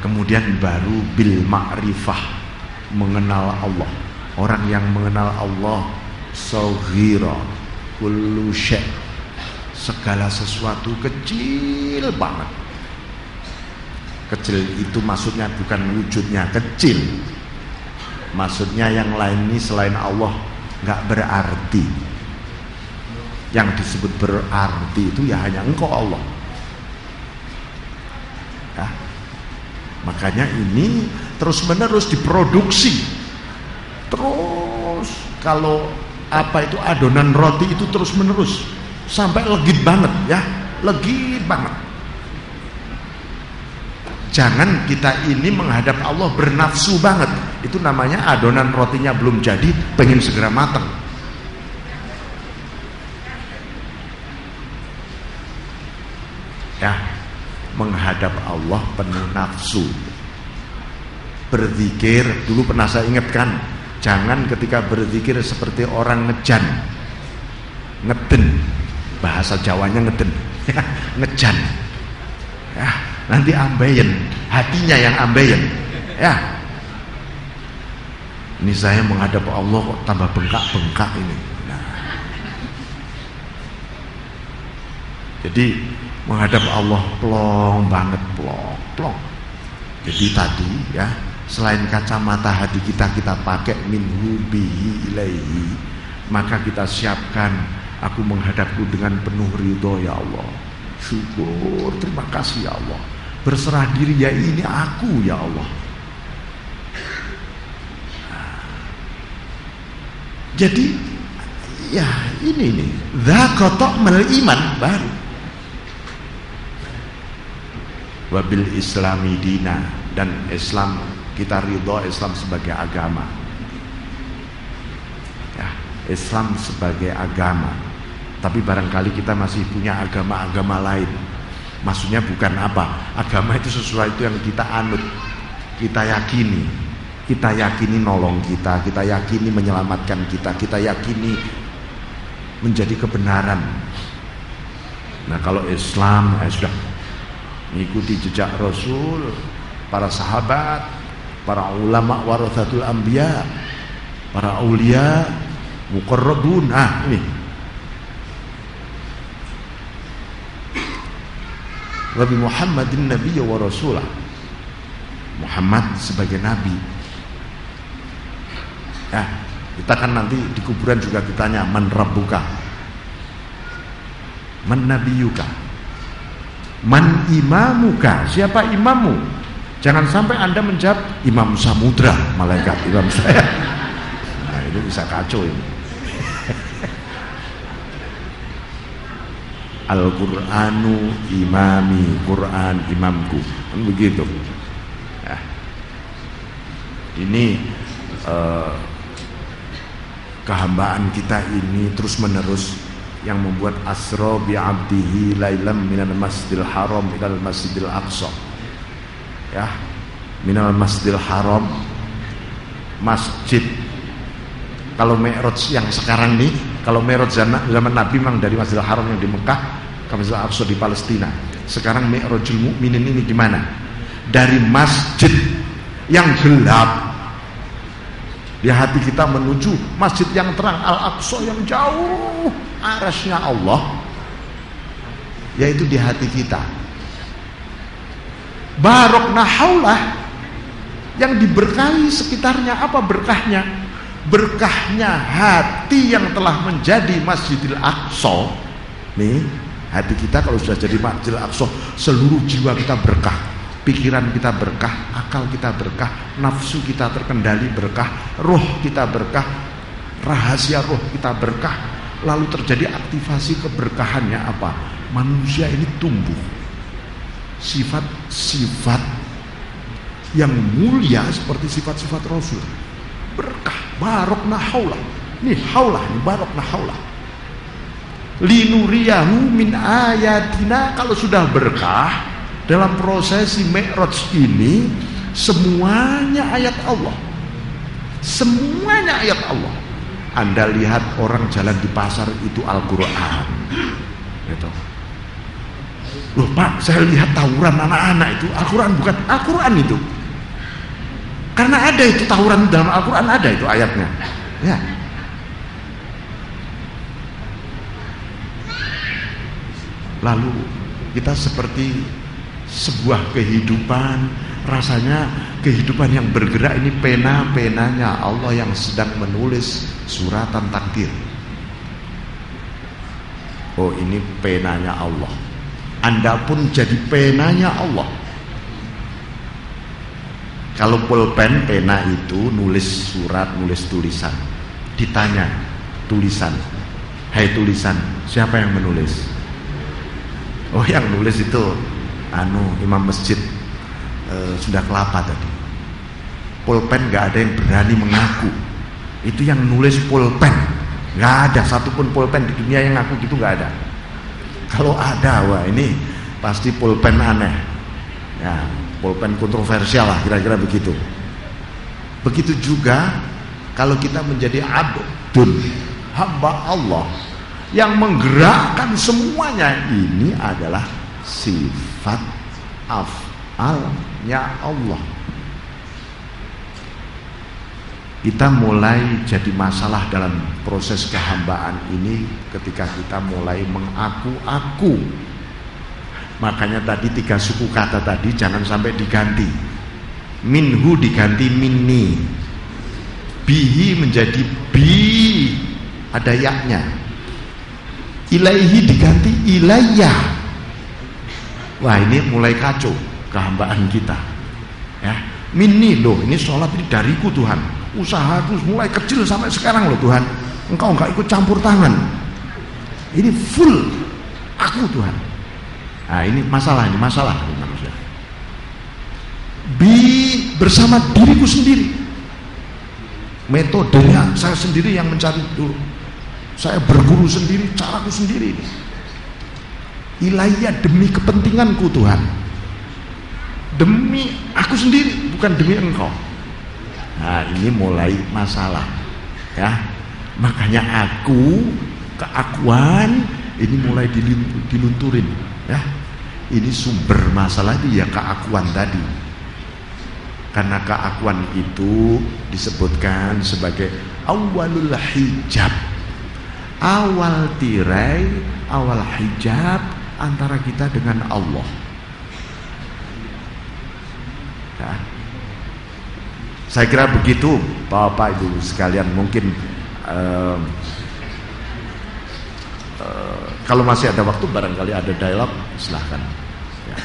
Kemudian baru bil ma'rifah, mengenal Allah. Orang yang mengenal Allah, saghira kullu syai', segala sesuatu kecil banget. Kecil itu maksudnya bukan wujudnya kecil, maksudnya yang lain ini selain Allah nggak berarti. Yang disebut berarti itu ya hanya Engkau Allah ya. Makanya ini terus menerus diproduksi. Terus kalau apa itu adonan roti itu terus menerus sampai legit banget ya, legit banget. Jangan kita ini menghadap Allah bernafsu banget. Itu namanya adonan rotinya belum jadi, pengen segera matang. Ya, menghadap Allah penuh nafsu. Berzikir dulu pernah saya ingatkan, jangan ketika berzikir seperti orang ngejan, ngeden, bahasa Jawanya ngeden, ngejan. Ya, nanti ambeien, hatinya yang ambeien. Ya, ini saya menghadap Allah kok tambah bengkak-bengkak ini. Nah. Jadi menghadap Allah plong banget, plong. Jadi tadi ya, selain kacamata hati kita pakai minhu bihi ilaihi, maka kita siapkan, aku menghadapku dengan penuh ridho ya Allah. Syukur, terima kasih ya Allah. Berserah diri ya, ini aku ya Allah. Jadi ya ini nih, dzaka ta'mal iman baru. Wabil islami dina, dan Islam kita ridho Islam sebagai agama. Ya, Islam sebagai agama. Tapi barangkali kita masih punya agama-agama lain. Maksudnya bukan apa? Agama itu sesuatu yang kita anut, kita yakini. Kita yakini nolong kita yakini menyelamatkan kita yakini menjadi kebenaran. Nah, kalau Islam sudah mengikuti jejak Rasul, para sahabat, para ulama warathatul anbiya, para aulia, muqarrabun. Ini Nabi Muhammadin nabiyya wa rasulah. Muhammad sebagai nabi. Ya, kita kan nanti di kuburan juga ditanya, man rabbuka, man nabiyuka, man imamuka, siapa imammu? Jangan sampai Anda menjawab Imam Samudra, malaikat imam saya. Nah, itu bisa kacau ini. Al-Qur'anu imami, Quran imamku, kan begitu. Ya. Ini kehambaan kita ini terus menerus yang membuat asra bi 'abdihi lailam minal masjidil haram ilal masjidil aqsa. Ya, minal masjidil haram, masjid. Kalau Mi'raj yang sekarang nih, kalau Mi'raj zaman Nabi memang dari Masjidil Haram yang di Mekah ke Masjidil Aqsa di Palestina. Sekarang Mi'rajul Mukminin ini di mana? Dari masjid yang gelap di hati kita menuju masjid yang terang, Al-Aqsa yang jauh, arasnya Allah, yaitu di hati kita. Barokna haulah, yang diberkahi sekitarnya. Apa berkahnya? Berkahnya hati yang telah menjadi Masjidil Aqsa. Nih, hati kita kalau sudah jadi Masjidil Aqsa, seluruh jiwa kita berkah, pikiran kita berkah, akal kita berkah, nafsu kita terkendali berkah, roh kita berkah, rahasia roh kita berkah. Lalu terjadi aktivasi keberkahannya apa? Manusia ini tumbuh sifat-sifat yang mulia seperti sifat-sifat Rasul. Berkah, barokna haulah. Nih haulah, ini barokna haulah. Linuriyahu min ayatina. Kalau sudah berkah dalam prosesi Mi'raj ini, semuanya ayat Allah. Semuanya ayat Allah. Anda lihat orang jalan di pasar itu Al-Quran gitu. Loh Pak, saya lihat tawuran anak-anak itu Al-Quran, bukan Al-Quran itu. Karena ada itu tawuran dalam Al-Quran, ada itu ayatnya. Ya. Lalu kita seperti sebuah kehidupan, rasanya kehidupan yang bergerak ini pena-penanya Allah yang sedang menulis suratan takdir. Oh, ini penanya Allah. Anda pun jadi penanya Allah. Kalau pulpen, pena itu nulis surat, nulis tulisan. Ditanya tulisan, hai tulisan, siapa yang menulis? Oh, yang nulis itu imam masjid Sunda Kelapa tadi. Pulpen gak ada yang berani mengaku itu yang nulis pulpen. Gak ada satupun pulpen di dunia yang ngaku gitu, gak ada. Kalau ada, wah ini pasti pulpen aneh ya, pulpen kontroversial lah, kira-kira begitu. Begitu juga kalau kita menjadi abdun, hamba Allah yang menggerakkan semuanya, ini adalah sifat af'alnya Allah. Kita mulai jadi masalah dalam proses kehambaan ini ketika kita mulai mengaku-aku. Makanya tadi 3 suku kata tadi jangan sampai diganti. Minhu diganti minni, bihi menjadi bi, ada yaknya. Ilaihi diganti ilayah. Wah, ini mulai kacau kehambaan kita ya. Minni, loh ini sholat ini dariku Tuhan, usahaku mulai kecil sampai sekarang loh Tuhan, Engkau enggak ikut campur tangan, ini full aku Tuhan. Nah ini masalah manusia. Bi bersama diriku sendiri, metodenya saya sendiri yang mencari dulu, saya berguru sendiri, caraku sendiri. Ilayah, demi kepentinganku Tuhan, demi aku sendiri, bukan demi Engkau. Nah ini mulai masalah ya. Makanya keakuan ini mulai dilunturin ya. Ini sumber masalah itu ya keakuan tadi. Karena keakuan itu disebutkan sebagai awalul hijab, awal tirai, awal hijab antara kita dengan Allah ya. Saya kira begitu Bapak Ibu sekalian. Mungkin kalau masih ada waktu barangkali ada dialog, silahkan ya.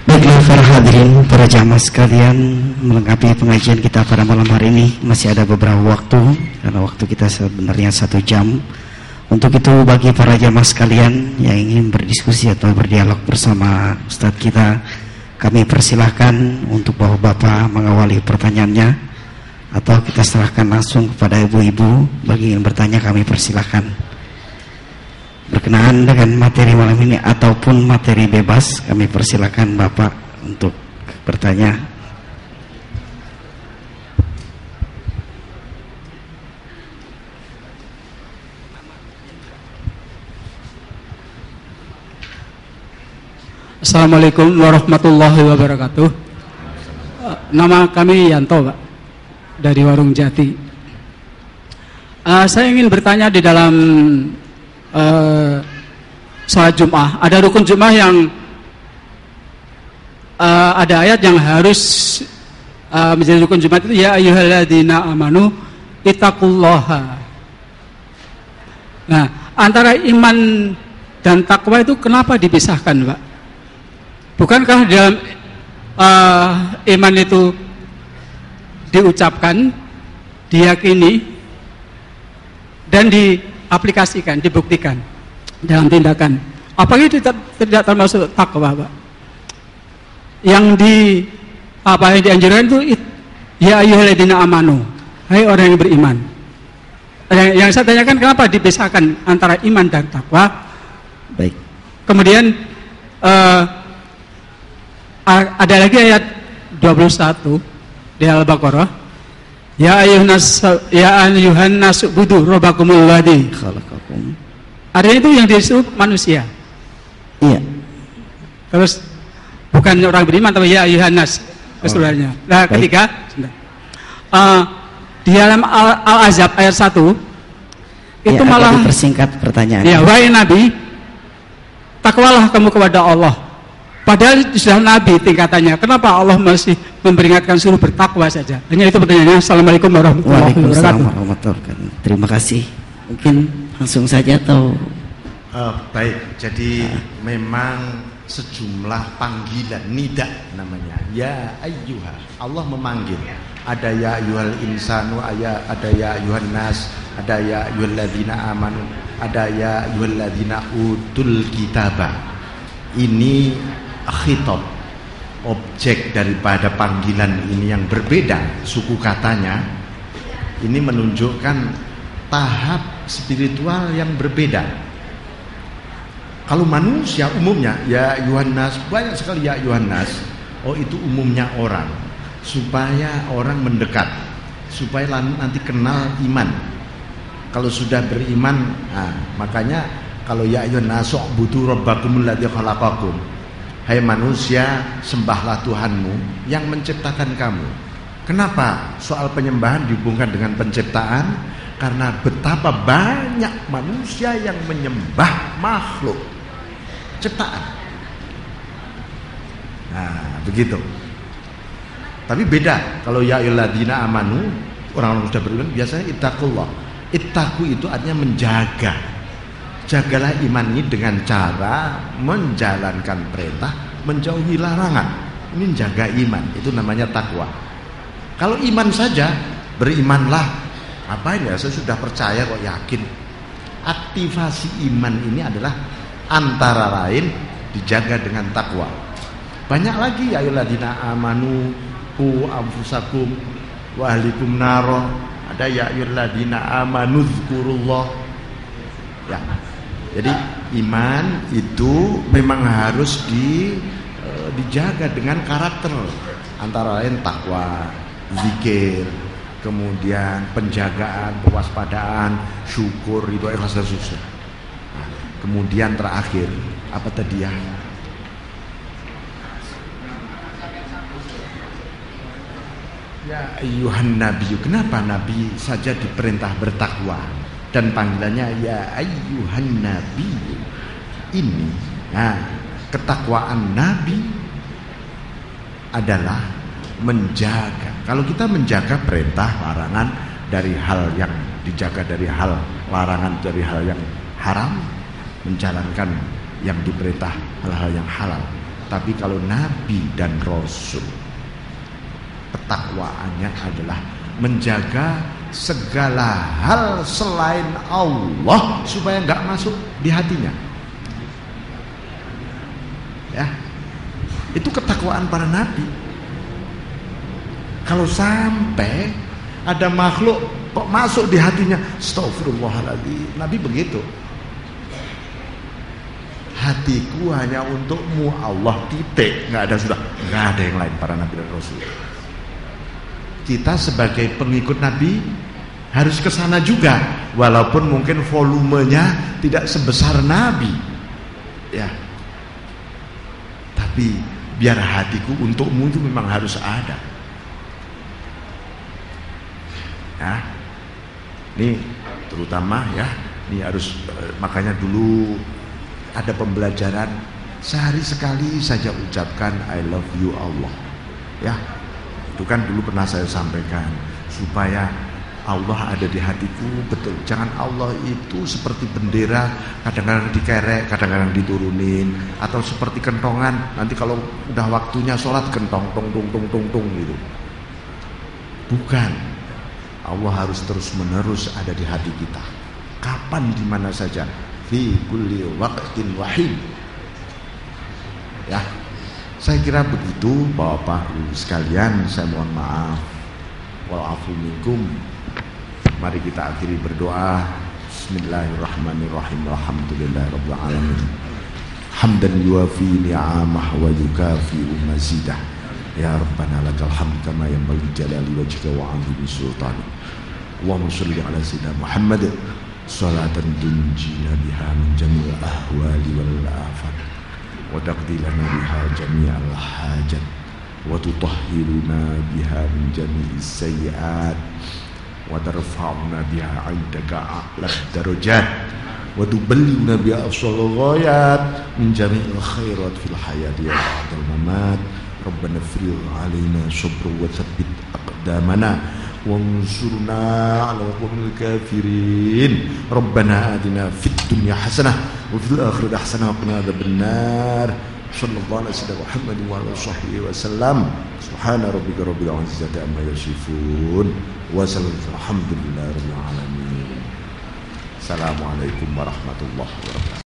Baiklah para hadirin, para jamaah sekalian, melengkapi pengajian kita pada malam hari ini masih ada beberapa waktu, karena waktu kita sebenarnya 1 jam. Untuk itu bagi para jamaah sekalian yang ingin berdiskusi atau berdialog bersama Ustadz kita, kami persilahkan untuk bapak-bapak mengawali pertanyaannya, atau kita serahkan langsung kepada ibu-ibu. Bagi yang bertanya kami persilahkan. Berkenaan dengan materi malam ini ataupun materi bebas, kami persilahkan bapak untuk bertanya. Assalamualaikum warahmatullahi wabarakatuh. Nama kami Yanto, Pak, dari Warung Jati. Saya ingin bertanya di dalam sholat Jum'ah, ada rukun Jum'ah yang ada ayat yang harus menjadi rukun Jum'ah itu, ya ayyuhalladzina amanu ittaqullaha. Nah, antara iman dan takwa itu kenapa dipisahkan, Pak? Bukankah dalam iman itu diucapkan, diyakini, dan diaplikasikan, dibuktikan dalam tindakan? Apakah itu tidak termasuk takwa, Pak? Yang dianjurkan itu ya ayyuhalladzina amanu, hai orang yang beriman. Yang saya tanyakan, kenapa dipisahkan antara iman dan takwa? Baik. Kemudian ada lagi ayat 21 di Al-Baqarah, Ya ayuhan nas budu rabbakumul ladzi khalaqakum. Artinya itu yang disuruh manusia. Iya. Terus bukan orang beriman tapi ya ayuhan nas keseluruhannya. Nah, ketiga di dalam Al-Ahzab ayat 1 itu ya, malah dipersingkat pertanyaannya. Ya, wahai Nabi, takwalah kamu kepada Allah. Padahal sudah Nabi tingkatannya. Kenapa Allah masih memperingatkan suruh bertakwa saja? Hanya itu pertanyaannya. Assalamualaikum warahmatullahi wabarakatuh. Terima kasih. Mungkin langsung saja atau baik. Jadi memang sejumlah panggilan nida namanya. Ya ayyuha. Allah memanggil. Ada ya ayyuhal insanu, ada ya ayyuhan nas, ada ya ayyuhalladzina amanu, ada ya ayyuhalladzina utul kitaba. Ini khitab, objek daripada panggilan ini yang berbeda suku katanya. Ini menunjukkan tahap spiritual yang berbeda. Kalau manusia umumnya ya ayyuhan nas, banyak sekali ya ayyuhan nas. Oh, itu umumnya orang, supaya orang mendekat, supaya nanti kenal iman. Kalau sudah beriman, makanya kalau ya ayyuhan nasu ubudu rabbakumul ladzi khalaqakum. Hai manusia, sembahlah Tuhanmu yang menciptakan kamu. Kenapa soal penyembahan dihubungkan dengan penciptaan? Karena betapa banyak manusia yang menyembah makhluk ciptaan. Nah, begitu. Tapi beda kalau ya ayyuhalladzina amanu, orang-orang sudah beriman biasanya ittaqullah. Ittaqu itu artinya menjaga. Jagalah iman ini dengan cara menjalankan perintah, menjauhi larangan. Ini menjaga iman, itu namanya takwa. Kalau iman saja, berimanlah. Apa ini ya? Saya sudah percaya kok, yakin. Aktivasi iman ini adalah antara lain dijaga dengan takwa. Banyak lagi ya ayyuhalladzina amanu qu anfusakum wa ahlikum naro. Ada ya ayyuhalladzina amanu dzkurullah. Ya. Jadi iman itu memang harus dijaga dengan karakter, antara lain takwa, zikir, kemudian penjagaan, kewaspadaan, syukur, itu ikhlas dan susah. Nah, kemudian terakhir apa tadi ya? Ya ayyuhan nabiyyu. Kenapa nabi saja diperintah bertakwa? Dan panggilannya ya ayyuhan nabi. Ini ketakwaan nabi adalah menjaga. Kalau kita menjaga perintah larangan dari hal yang dijaga, dari hal larangan dari hal yang haram, menjalankan yang diperintah hal-hal yang halal. Tapi kalau nabi dan rasul, ketakwaannya adalah menjaga segala hal selain Allah supaya nggak masuk di hatinya. Ya, itu ketakwaan para nabi. Kalau sampai ada makhluk kok masuk di hatinya, astagfirullahaladzim. Nabi begitu. Hatiku hanya untukmu Allah, titik. Nggak ada sudah, nggak ada yang lain para nabi dan rasul. Kita sebagai pengikut Nabi harus ke sana juga, walaupun mungkin volumenya tidak sebesar Nabi, ya. Tapi biar hatiku untukmu itu memang harus ada. Ya, ini terutama ya, ini harus makanya dulu ada pembelajaran sehari sekali saja ucapkan I love you Allah, ya. Itu kan dulu pernah saya sampaikan, supaya Allah ada di hatiku betul. Jangan Allah itu seperti bendera, kadang-kadang dikerek, kadang-kadang diturunin, atau seperti kentongan. Nanti kalau udah waktunya sholat kentong, tong, tong, tong, tong, tong gitu. Bukan. Allah harus terus menerus ada di hati kita. Kapan, di mana saja. Fi kulli waqtin wahid. Ya. Saya kira begitu Bapak Ibu sekalian, saya mohon maaf. Wa'afu minkum. Mari kita akhiri berdoa. Bismillahirrahmanirrahim. Alhamdulillahirabbil alamin. Hamdan yuwafi ni'amah wa yukafi mazidah. Ya Rabbana lakal hamd kama yanbaghi jalali wajhika wa 'azimi sultanik. Allahumma shalli ala sayyidina Muhammad salatan tunjina biha min jami'il ahwali wal afat wa taqdi lana biha jami'al hajat wa tutahhiruna biha min jami'is sayyi'at wa tarfa'una biha 'indaka a'la darajat wa tuballighuna biha afsal ghayat min jami'il khairat fil hayati wa ba'dal mamat. Rabbana afrigh 'alaina sabran wa tsabbit aqdamana wansurna 'alal qawmil kafirin. Rabbana atina fid dunya hasanah wa fil akhirati hasanah wa qina adzabannar. Sallallahu alaihi wasallam Muhammad wa alihi washabbihi wasallam. Subhana rabbika rabbil izzati amma yasifun wa salamun alhamdulillahi rabbil alamin. Assalamualaikum warahmatullahi wabarakatuh.